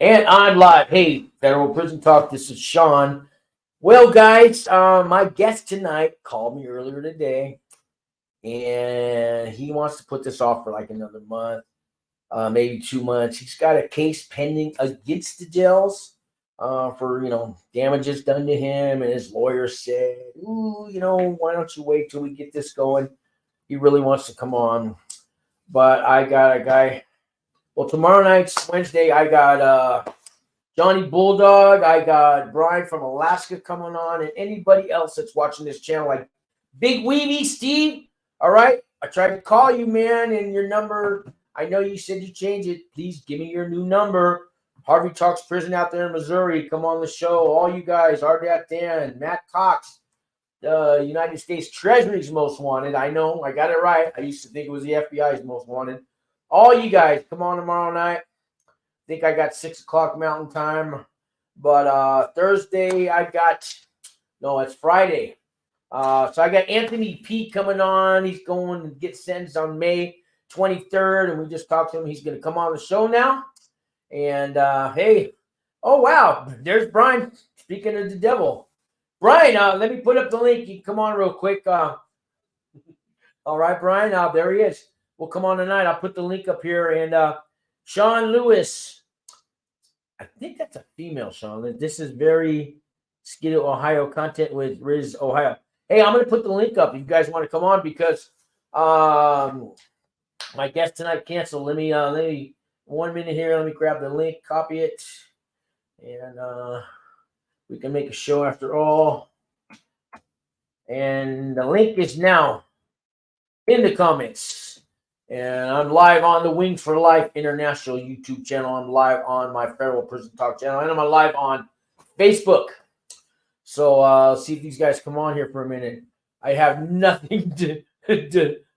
And I'm live. Hey, Federal Prison Talk. This is Sean. Well, guys, my guest tonight called me earlier today, and he wants to put this off for like another month, maybe 2 months. He's got a case pending against the jails for damages done to him, and his lawyer said, "Ooh, why don't you wait till we get this going?" He really wants to come on, but I got a guy. Well, tomorrow night's Wednesday. I got Johnny Bulldog. I got Brian from Alaska coming on, and anybody else that's watching this channel, like Big Weeby Steve. All right, I tried to call you, man, and your number. I know you said you changed it. Please give me your new number. Harvey Talks Prison out there in Missouri. Come on the show, all you guys. Ardat Dan, Matt Cox, the United States Treasury's most wanted. I know, I got it right. I used to think it was the FBI's most wanted. All you guys, come on tomorrow night. I think I got 6 o'clock Mountain Time. But Thursday, it's Friday. So I got Anthony P coming on. He's going to get sentenced on May 23rd, and we just talked to him. He's going to come on the show now. And hey, oh, wow, there's Brian. Speaking of the devil. Brian, let me put up the link. You can come on real quick. All right, Brian, there he is. We'll come on tonight. I'll put the link up here. And Sean Lewis, I think that's a female, Sean. This is very Skidoo, Ohio content with Riz, Ohio. Hey, I'm going to put the link up if you guys want to come on because my guest tonight canceled. Let me 1 minute here. Let me grab the link, copy it, and we can make a show after all. And the link is now in the comments. And I'm live on the Wings for Life International YouTube channel. I'm live on my Federal Prison Talk channel. And I'm live on Facebook. So see if these guys come on here for a minute. I have nothing to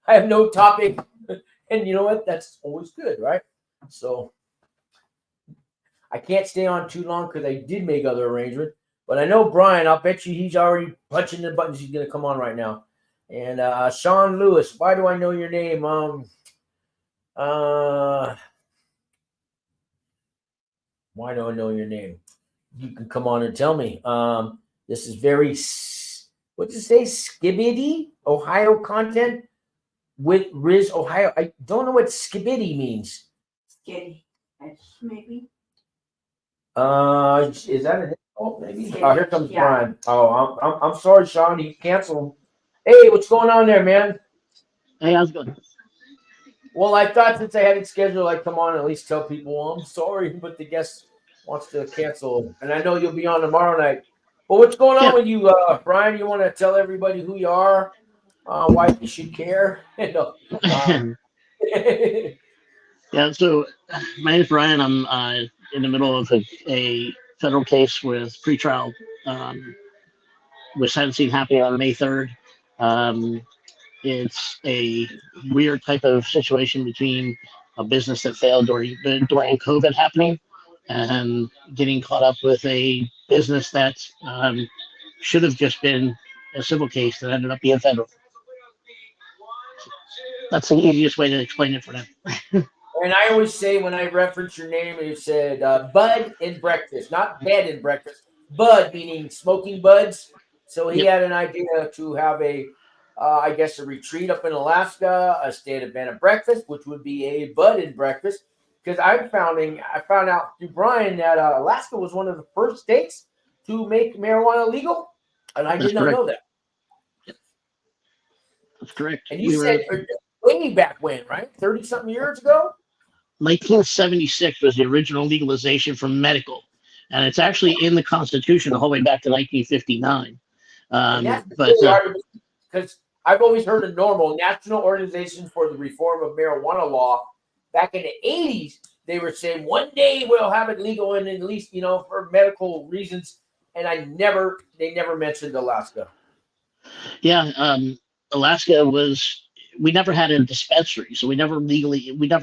I have no topic. And you know what? That's always good, right? So I can't stay on too long because I did make other arrangements. But I know Brian, I'll bet you he's already punching the buttons. He's going to come on right now. And Sean Lewis, why do I know your name? Why do I know your name? You can come on and tell me. This is very, what did you say? Skibidi, Ohio content with Riz, Ohio. I don't know what Skibidi means. Skitty, maybe. Is that an insult? Maybe. Oh, here comes Brian. Oh, I'm sorry, Sean. He canceled. Hey, what's going on there, man? Hey, how's it going? Well, I thought since I had it scheduled, I'd come on and at least tell people, well, I'm sorry, but the guest wants to cancel. And I know you'll be on tomorrow night. But what's going on with you, Brian? You want to tell everybody who you are, why you should care? Yeah, so my name is Brian. I'm in the middle of a federal case with pretrial with sentencing happening on May 3rd. It's a weird type of situation between a business that failed during COVID happening and getting caught up with a business that should have just been a civil case that ended up being federal. That's the easiest way to explain it for them. And I always say when I reference your name, it said Bud and Breakfast, not bed and breakfast. Bud meaning smoking buds. So he had an idea to have a retreat up in Alaska, a state of bed and breakfast, which would be a bud and breakfast. Because I found out through Brian that Alaska was one of the first states to make marijuana legal, and I did not know that. That's correct. And you said way back when, right? 30-something years ago? 1976 was the original legalization for medical, and it's actually in the Constitution the whole way back to 1959. Because I've always heard of NORML, National Organization for the Reform of Marijuana Law. Back in the 80s, they were saying one day we'll have it legal, and at least for medical reasons. And they never mentioned Alaska. Yeah, Alaska we never had a dispensary, so we never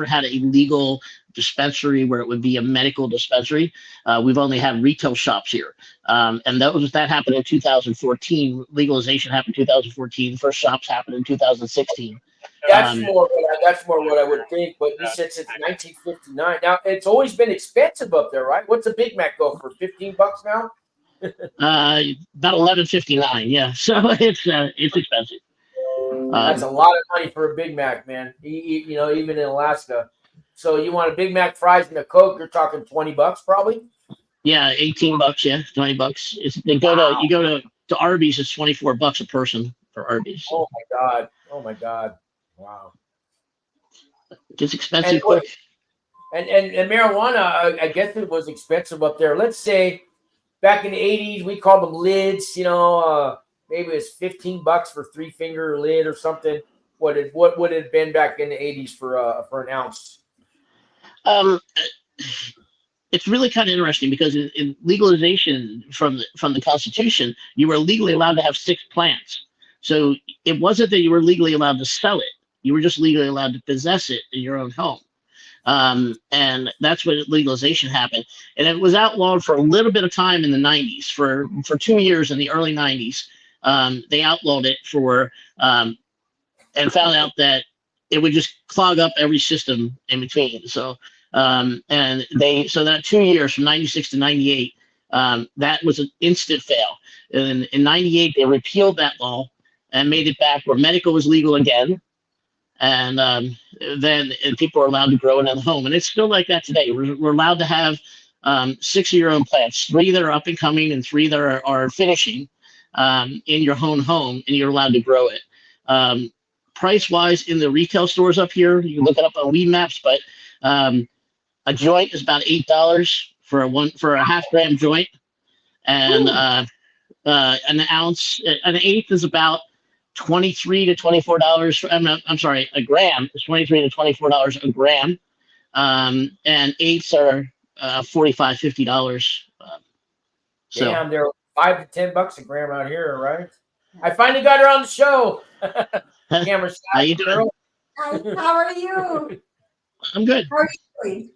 had a legal dispensary where it would be a medical dispensary. We've only had retail shops here, and that happened in 2014. Legalization happened in 2014. First shops happened in 2016. That's Um, more. That's more what I would think. But you said since 1959. Now it's always been expensive up there, right? What's a Big Mac go for? $15 now? about 11.59. Yeah, so it's expensive. That's a lot of money for a Big Mac, man. You know, even in Alaska. So you want a Big Mac, fries, and a Coke? You're talking $20 probably. Yeah, $18. Yeah, $20. They go to Wow. you go to Arby's. It's $24 a person for Arby's. Oh my god. Oh my god. Wow. Gets And expensive what? quick. And marijuana, I guess it was expensive up there. Let's say back in the 80s, we called them lids. You know, maybe it was $15 for 3-finger lid or something. What would it have been back in the 80s for an ounce? Um, it's really kind of interesting because in legalization from the Constitution, you were legally allowed to have 6 plants. So it wasn't that you were legally allowed to sell it; you were just legally allowed to possess it in your own home. And that's when legalization happened. And it was outlawed for a little bit of time in the 90s. For 2 years in the early 90s, they outlawed it and found out that it would just clog up every system in between. So so that 2 years from 96 to 98, that was an instant fail. And in 98, they repealed that law and made it back where medical was legal again. And then people are allowed to grow it in the home. And it's still like that today. We're allowed to have 6 of your own plants, 3 that are up and coming and 3 that are finishing in your own home, and you're allowed to grow it. Price wise in the retail stores up here, you can look it up on Weed Maps, but a joint is about $8 for a half-gram joint, and an ounce, an eighth is about $23 to $24. I'm sorry, a gram is $23 to $24 a gram, and eighths are $45, $50. So Damn, they're $5 to $10 a gram out here, right? I finally got her on the show. Camera shot, how you doing? girl. Hi, how are you? I'm good. How are you doing?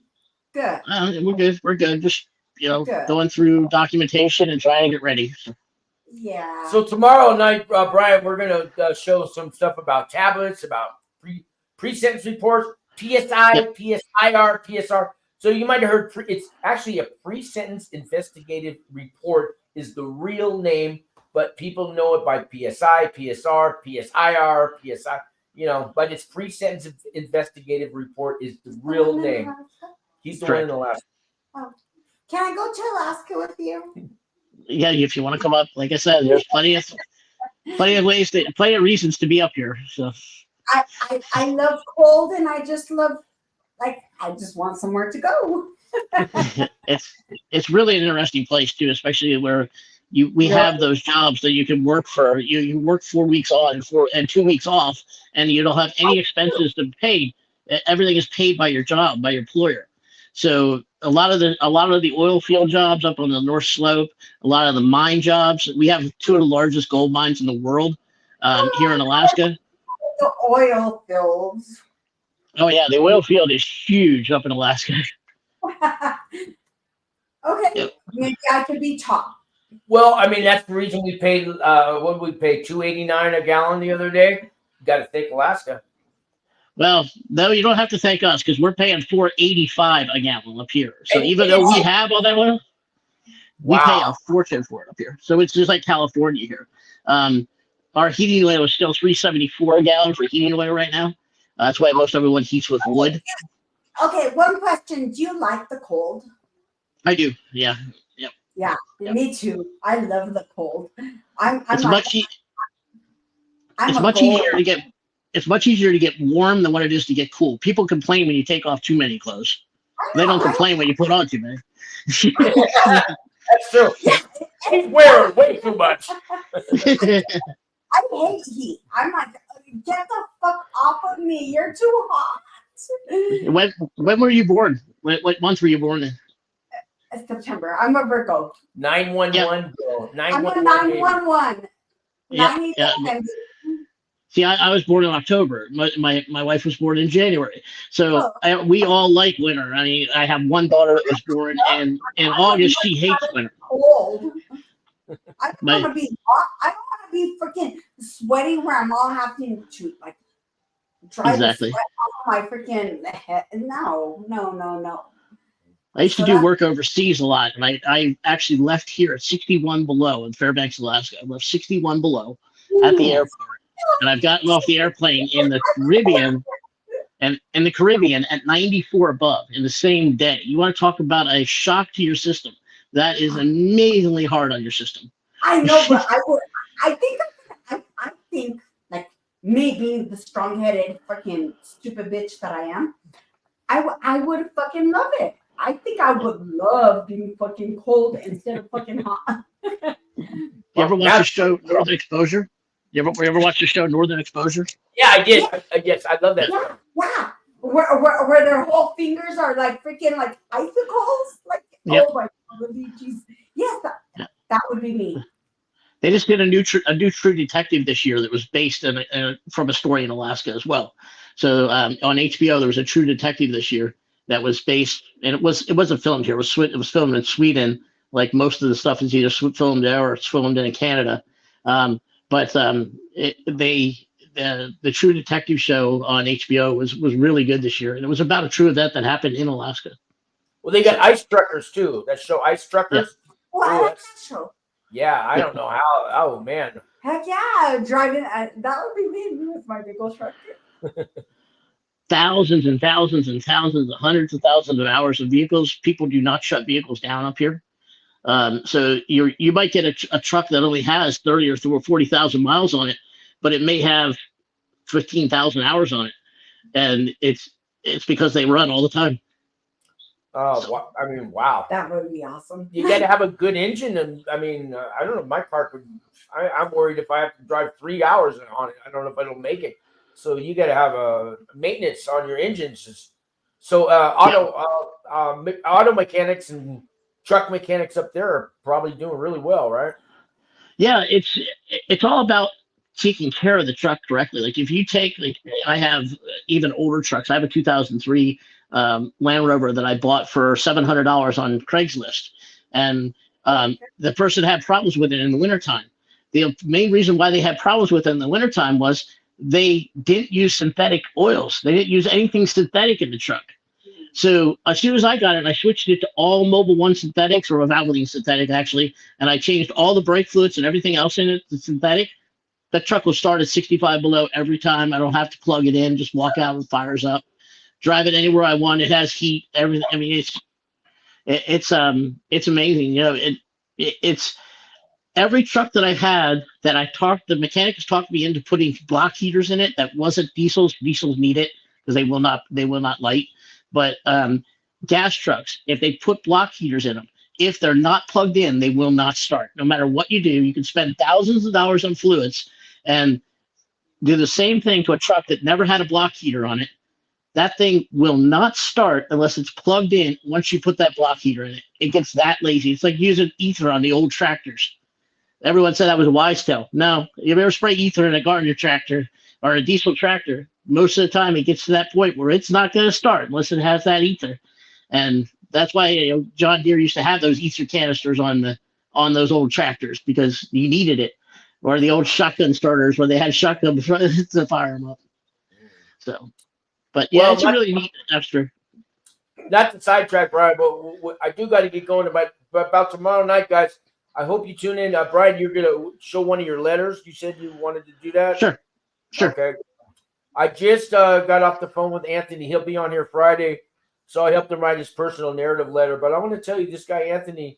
Good. We're good. We're good. Just Good. going through documentation and trying to get ready. Yeah. So tomorrow night, Brian, we're gonna show some stuff about tablets, about pre-sentence reports, PSI, Yep. PSIR, PSR. So you might have heard it's actually a pre-sentence investigative report is the real name, but people know it by PSI, PSR, PSIR, PSI. You know, but it's pre-sentence investigative report is the real name. He's the one in Alaska. Oh. Can I go to Alaska with you? Yeah, if you want to come up, like I said, there's plenty of reasons to be up here. So I love cold, and I just love, I just want somewhere to go. it's really an interesting place too, especially where we have those jobs that you can work for. You work 4 weeks on and 2 weeks off, and you don't have any expenses to pay. Everything is paid by your job, by your employer. So a lot of the oil field jobs up on the North Slope, a lot of the mine jobs. We have 2 of the largest gold mines in the world here in Alaska. The oil fields. Oh yeah, the oil field is huge up in Alaska. Okay, Yep. maybe I could be top. Well, I mean that's the reason we paid. What did we pay? $2.89 a gallon the other day. You got to thank Alaska. Well, no, you don't have to thank us because we're paying $4.85 a gallon up here. So even though we have all that oil, we pay a fortune for it up here. So it's just like California here. Our heating oil is still $3.74 a gallon for heating oil right now. That's why most everyone heats with wood. Okay, one question. Do you like the cold? I do. Yeah. Yep. Yeah, Yep. Me too. I love the cold. It's much easier to get warm than what it is to get cool. People complain when you take off too many clothes. They don't complain when you put on too many. That's true. He's wearing way too much. I hate heat. I'm like, get the fuck off of me. You're too hot. When were you born? What month were you born in? It's September. I'm a Virgo. 911. I'm a 911. Yeah. See, I was born in October. My wife was born in January. So we all like winter. I mean, I have one daughter that was born in August. She hates winter. Cold. I don't want to be hot. I don't want to be freaking sweating where I'm all having to Dry the Exactly. sweat off my freaking head. No. I used to So do that, work overseas a lot, and I actually left here at 61 below in Fairbanks, Alaska. I left 61 below at the airport, and I've gotten off the airplane in the Caribbean and in the Caribbean at 94 above in the same day. You want to talk about a shock to your system? That is amazingly hard on your system. I know, but I think like me being the strong-headed freaking stupid bitch that I am, I would fucking love it. I think I would love being fucking cold instead of fucking hot. You ever watch the show Northern Exposure? You ever watch the show Northern Exposure? Yeah, I did. Yes, I love that. Yeah. Where their whole fingers are like freaking like icicles. Like, Yep. oh my god, jeez. Yes, that would be me. They just did a new True Detective this year that was based from a story in Alaska as well. So on HBO there was a True Detective this year that was based, and it wasn't filmed here. It was filmed in Sweden. Like most of the stuff is either filmed there or it's filmed in Canada. The True Detective show on HBO was really good this year, and it was about a true event that happened in Alaska. Well, they got Ice Truckers too. That show, Ice Truckers. Well, I like that show. Yeah, I don't know how. Oh man. Heck yeah, driving. That would be me with my big old truck. Thousands and thousands and thousands, hundreds of thousands of hours of vehicles. People do not shut vehicles down up here. So you might get a truck that only has 30 or 40,000 miles on it, but it may have 15,000 hours on it, and it's because they run all the time. Oh, I mean, wow. That would be awesome. You got to have a good engine, and I mean, I don't know. My car could. I'm worried if I have to drive 3 hours on it. I don't know if it'll make it. So you got to have a maintenance on your engines. So auto mechanics and truck mechanics up there are probably doing really well, right? Yeah, it's all about taking care of the truck correctly. Like if you take, like I have even older trucks. I have a 2003 Land Rover that I bought for $700 on Craigslist, and the person had problems with it in the wintertime. The main reason why they had problems with it in the wintertime was they didn't use synthetic oils. They didn't use anything synthetic in the truck. So as soon as I got it, I switched it to all Mobil 1 synthetics, or a Valvoline synthetic actually, and I changed all the brake fluids and everything else in it to synthetic. The truck will start at 65 below every time. I don't have to plug it in. Just walk out and fires up. Drive it anywhere I want. It has heat. Everything. I mean, it's amazing. You know, it's every truck that I've had that the mechanic has talked me into putting block heaters in it. That wasn't diesels. Diesels need it because they will not light. But gas trucks, if they put block heaters in them, if they're not plugged in, they will not start. No matter what you do, you can spend thousands of dollars on fluids and do the same thing to a truck that never had a block heater on it. That thing will not start unless it's plugged in once you put that block heater in it. It gets that lazy. It's like using ether on the old tractors. Everyone said that was a wise tale. No, you ever spray ether in a Gardner tractor or a diesel tractor, most of the time it gets to that point where it's not going to start unless it has that ether. And that's why John Deere used to have those ether canisters on those old tractors, because you needed it. Or the old shotgun starters where they had shotgun to fire them up. So, but yeah, it's a really neat extra. Not to sidetrack, Brian, but I do got to get going about tomorrow night, guys. I hope you tune in. Brian, you're going to show one of your letters. You said you wanted to do that? Sure. Okay. I just got off the phone with Anthony. He'll be on here Friday. So I helped him write his personal narrative letter. But I want to tell you, this guy, Anthony,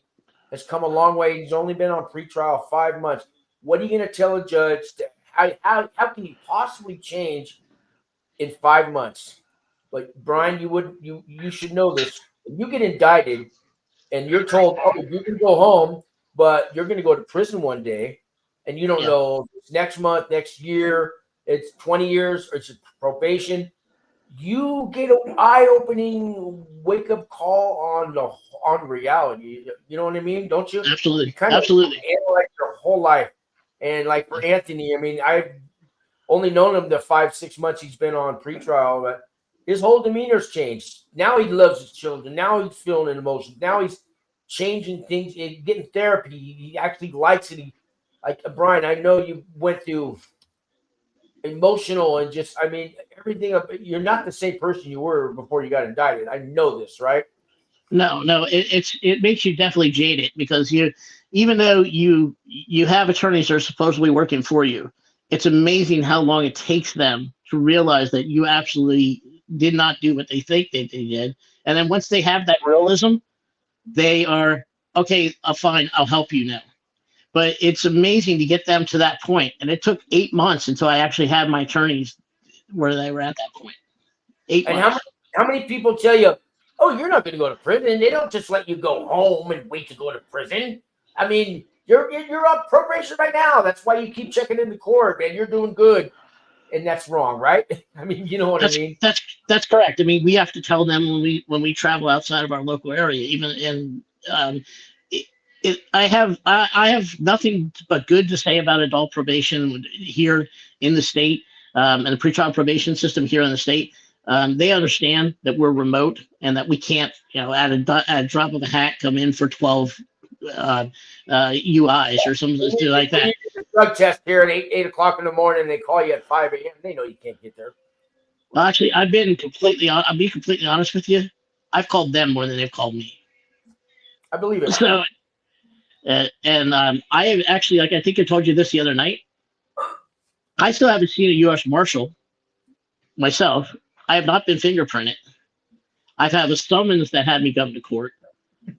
has come a long way. He's only been on pretrial 5 months. What are you going to tell a judge? How can you possibly change in 5 months? But Brian, you should know this. If you get indicted and you're told, oh, you can go home, but you're going to go to prison one day, and you don't know if it's next month, next year, it's 20 years, or it's probation. You get an eye-opening wake-up call on reality. You know what I mean? Don't you? Absolutely. You kind of analyze your whole life. And like for Anthony, I mean, I've only known him the 5-6 months he's been on pretrial, but his whole demeanor's changed. Now he loves his children. Now he's feeling emotions. Now he's changing things, getting therapy. He actually likes it. Like Brian, I know you went through emotional and just, I mean, everything. You're not the same person you were before you got indicted. I know this, right? No, it makes you definitely jaded because even though you have attorneys that are supposedly working for you, it's amazing how long it takes them to realize that you actually did not do what they think they did. And then once they have that realism, they are okay. Fine, I'll help you now. But it's amazing to get them to that point. And it took 8 months until I actually had my attorneys where they were at that point. 8 And months. how many people tell you, oh, you're not going to go to prison? They don't just let you go home and wait to go to prison. I mean, you're on probation right now. That's why you keep checking into court, man. You're doing good. And that's wrong, right? I mean, you know what I mean? That's correct. I mean, we have to tell them when we travel outside of our local area, even in I have nothing but good to say about adult probation here in the state, and the pretrial probation system here in the state. They understand that we're remote and that we can't, at a drop of a hat, come in for 12 UIs or something like that. Drug test here at 8 o'clock in the morning. They call you at 5 a.m. They know you can't get there. Well, actually, I'll be completely honest with you. I've called them more than they've called me. I believe it. So, I have actually, like I think I told you this the other night, I still haven't seen a U.S. Marshal myself. I have not been fingerprinted. I've had a summons that had me come to court,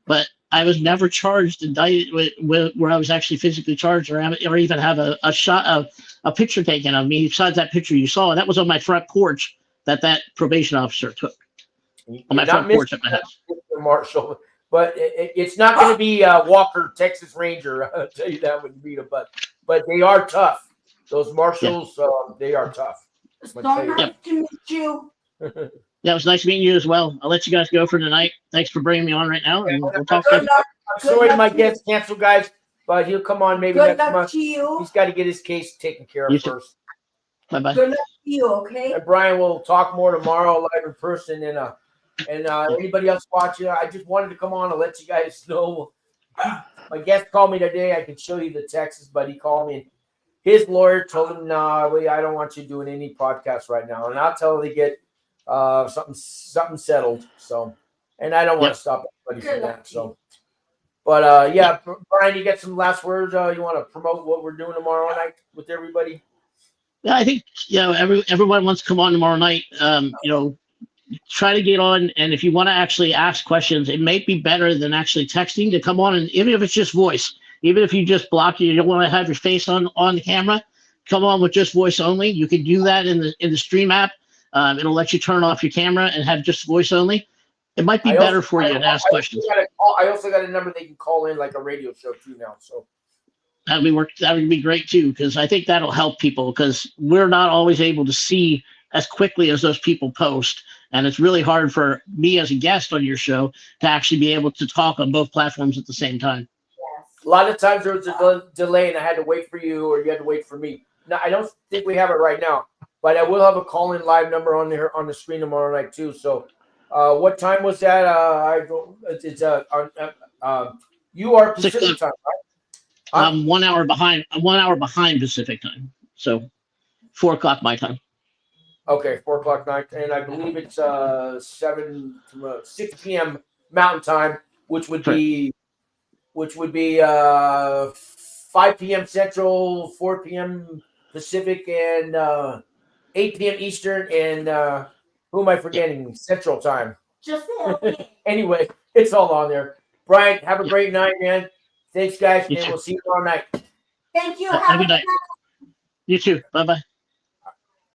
but I was never charged, indicted where I was actually physically charged, or even have a shot of a picture taken of me. Besides that picture you saw, that was on my front porch that probation officer took on my front porch at my house. Marshal, but it's not going to be Walker, Texas Ranger. I'll tell you that when you meet them. But they are tough. Those marshals, they are tough. So nice to meet you. Yeah, it was nice meeting you as well. I'll let you guys go for tonight. Thanks for bringing me on right now, and we'll talk soon. I'm sorry my guest canceled, guys, but he'll come on maybe Good next luck month. to you. He's got to get his case taken care of first. Bye-bye. Good luck to you, okay? And Brian will talk more tomorrow live in person. And anybody else watching, I just wanted to come on and let you guys know. My guest called me today. I can show you the texts, but he called me. His lawyer told him, "No, I don't want you doing any podcasts right now." And I'll tell him to get something settled. So, and I don't want to stop anybody from that. So, but yeah, Brian, you got some last words? You want to promote what we're doing tomorrow night with everybody? Yeah, I think everyone wants to come on tomorrow night. Try to get on, and if you want to actually ask questions, it may be better than actually texting to come on, and even if it's just voice, even if you just block you don't want to have your face on the camera, come on with just voice only. You can do that in the Stream app. It'll let you turn off your camera and have just voice only. It might be better for you to ask questions. I also got a number they can call in like a radio show too now. So that would be great too, because I think that'll help people, because we're not always able to see as quickly as those people post. And it's really hard for me as a guest on your show to actually be able to talk on both platforms at the same time. A lot of times there was a delay and I had to wait for you or you had to wait for me. Now, I don't think we have it right now, but I will have a call-in live number on there on the screen tomorrow night too. So what time was that? You are Pacific time, right? I'm 1 hour behind. I'm 1 hour behind Pacific time. So 4 o'clock my time. Okay, 4 o'clock night. And I believe it's 6 p.m. Mountain time, which would be 5 p.m. Central, 4 p.m. Pacific, and 8 p.m. Eastern, and who am I forgetting? Central time. Just a little bit. Anyway, it's all on there. Brian, have a great night, man. Thanks, guys, and we'll see you tomorrow night. Thank you. Have a good night. You too. Bye-bye.